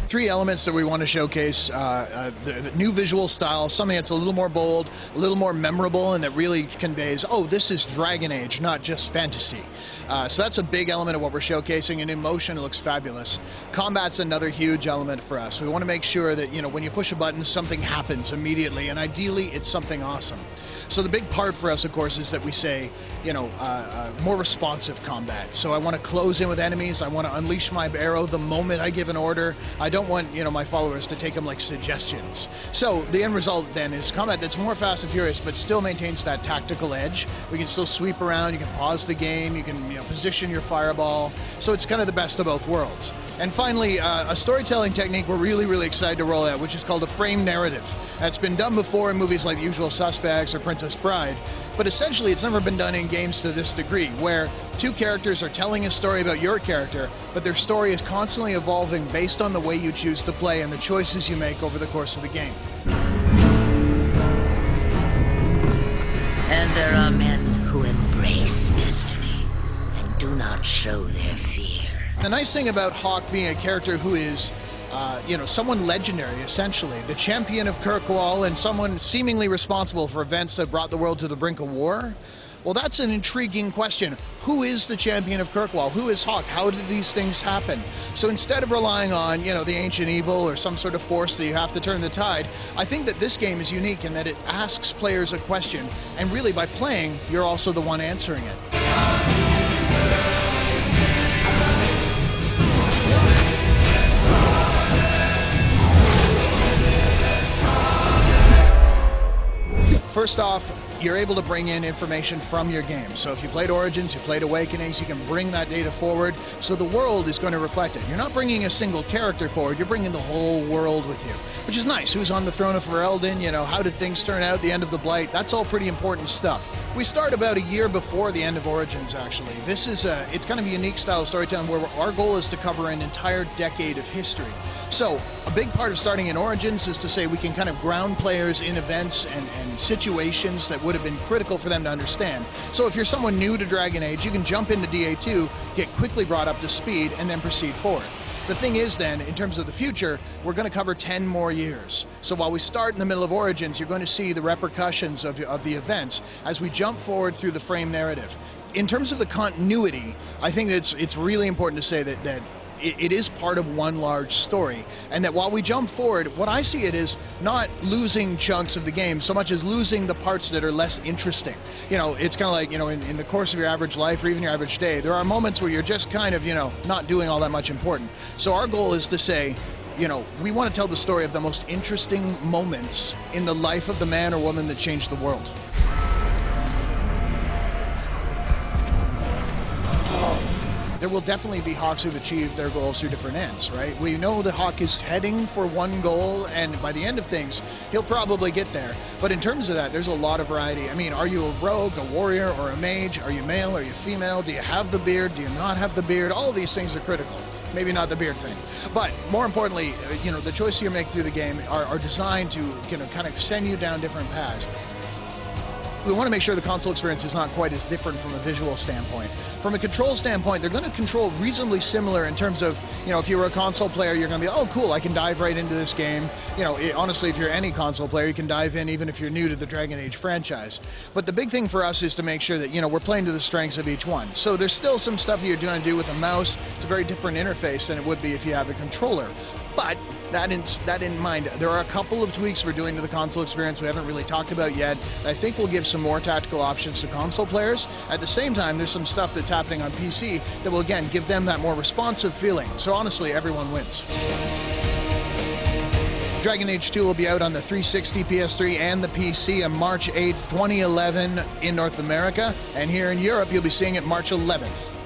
Three elements that we want to showcase: the new visual style, something that's a little more bold, a little more memorable, and that really conveys, oh, this is Dragon Age, not just fantasy. So that's a big element of what we're showcasing, and in motion it looks fabulous. Combat's another huge element for us. We want to make sure that, you know, when you push a button, something happens immediately, and ideally it's something awesome. So the big part for us, of course, is that we say, you know, more responsive combat. So I want to close in with enemies. I want to unleash my arrow the moment I give an order. I don't want, you know, my followers to take them like suggestions. So the end result then is combat that's more fast and furious, but still maintains that tactical edge. We can still sweep around. You can pause the game. You can, you know, position your fireball. So it's kind of the best of both worlds. And finally, a storytelling technique we're really excited to roll out, which is called a frame narrative. That's been done before in movies like The Usual Suspects or Princess Bride, but essentially it's never been done in games to this degree, where two characters are telling a story about your character, but their story is constantly evolving based on the way you choose to play and the choices you make over the course of the game. And there are men who embrace destiny and do not show their fear. The nice thing about Hawk being a character who is, you know, someone legendary, essentially, the champion of Kirkwall and someone seemingly responsible for events that brought the world to the brink of war, well, that's an intriguing question. Who is the champion of Kirkwall? Who is Hawk? How did these things happen? So instead of relying on, you know, the ancient evil or some sort of force that you have to turn the tide, I think that this game is unique in that it asks players a question, and really by playing, you're also the one answering it. First off, you're able to bring in information from your game. So if you played Origins, you played Awakenings, you can bring that data forward. So the world is going to reflect it. You're not bringing a single character forward, you're bringing the whole world with you, which is nice. Who's on the throne of Ferelden? You know, how did things turn out at the end of the Blight? That's all pretty important stuff. We start about a year before the end of Origins, actually. This is it's kind of a unique style of storytelling where our goal is to cover an entire decade of history. So a big part of starting in Origins is to say we can kind of ground players in events and situations that would have been critical for them to understand. So if you're someone new to Dragon Age, you can jump into DA2, get quickly brought up to speed, and then proceed forward. The thing is then, in terms of the future, we're going to cover 10 more years. So while we start in the middle of Origins, you're going to see the repercussions of the events as we jump forward through the frame narrative. In terms of the continuity, I think that it's really important to say that it is part of one large story, and that while we jump forward, what I see it is not losing chunks of the game so much as losing the parts that are less interesting. You know, it's kind of like, you know, in the course of your average life or even your average day, there are moments where you're just kind of, you know, not doing all that much important. So our goal is to say, you know, we want to tell the story of the most interesting moments in the life of the man or woman that changed the world. There will definitely be Hawks who've achieved their goals through different ends, right? We know the Hawk is heading for one goal, and by the end of things, he'll probably get there. But in terms of that, there's a lot of variety. I mean, are you a rogue, a warrior, or a mage? Are you male? Are you female? Do you have the beard? Do you not have the beard? All of these things are critical. Maybe not the beard thing. But more importantly, you know, the choices you make through the game are designed to, you know, kind of send you down different paths. We want to make sure the console experience is not quite as different from a visual standpoint. From a control standpoint, they're going to control reasonably similar in terms of, you know, if you were a console player, you're going to be, oh, cool, I can dive right into this game. You know, honestly, if you're any console player, you can dive in even if you're new to the Dragon Age franchise. But the big thing for us is to make sure that, you know, we're playing to the strengths of each one. So there's still some stuff that you're going to do with a mouse. It's a very different interface than it would be if you have a controller. But that in mind, there are a couple of tweaks we're doing to the console experience we haven't really talked about yet. I think we'll give some more tactical options to console players. At the same time, there's some stuff that's happening on PC that will, again, give them that more responsive feeling. So honestly, everyone wins. Dragon Age 2 will be out on the 360, PS3, and the PC on March 8th, 2011 in North America. And here in Europe, you'll be seeing it March 11th.